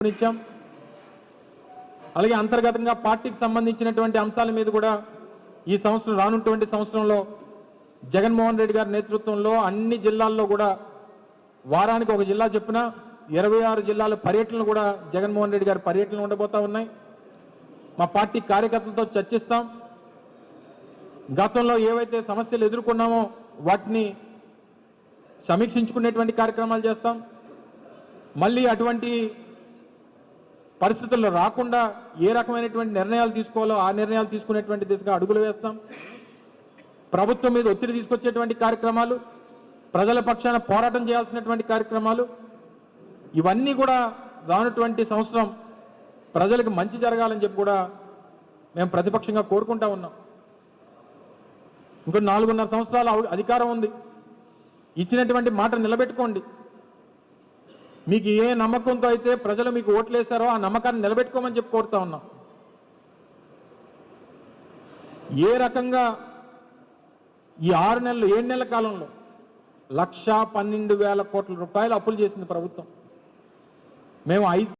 ఇచ్చాం. అలాగే అంతర్గతంగా పార్టీకి సంబంధించినటువంటి అంశాల మీద కూడా ఈ సంవత్సరం రానున్నటువంటి సంవత్సరంలో జగన్మోహన్ రెడ్డి గారి నేతృత్వంలో అన్ని జిల్లాల్లో కూడా వారానికి ఒక జిల్లా చొప్పున 26 జిల్లాల పర్యటనలు కూడా జగన్మోహన్ రెడ్డి గారి పర్యటనలు ఉండబోతా ఉన్నాయి. మా పార్టీ కార్యకర్తలతో చర్చిస్తాం. గతంలో ఏవైతే సమస్యలు ఎదుర్కొన్నామో వాటిని సమీక్షించుకునేటువంటి కార్యక్రమాలు చేస్తాం. మళ్ళీ అటువంటి పరిస్థితుల్లో రాకుండా ఏ రకమైనటువంటి నిర్ణయాలు తీసుకోవాలో ఆ నిర్ణయాలు తీసుకునేటువంటి దిశగా అడుగులు వేస్తాం. ప్రభుత్వం మీద ఒత్తిడి తీసుకొచ్చేటువంటి కార్యక్రమాలు, ప్రజల పక్షాన పోరాటం చేయాల్సినటువంటి కార్యక్రమాలు, ఇవన్నీ కూడా రానున్నటువంటి సంవత్సరం ప్రజలకు మంచి జరగాలని చెప్పి కూడా మేము ప్రతిపక్షంగా కోరుకుంటా ఉన్నాం. ఇంకో 4.5 సంవత్సరాల అధికారం ఉంది. ఇచ్చినటువంటి మాట నిలబెట్టుకోండి. మీకు ఏ నమ్మకంతో అయితే ప్రజలు మీకు ఓట్లేశారో ఆ నమ్మకాన్ని నిలబెట్టుకోమని చెప్పి కోరుతా ఉన్నాం. ఏ రకంగా ఈ 6 నెలలు 7 నెలల కాలంలో 1,12,000 కోట్ల రూపాయలు అప్పులు చేసింది ప్రభుత్వం. మేము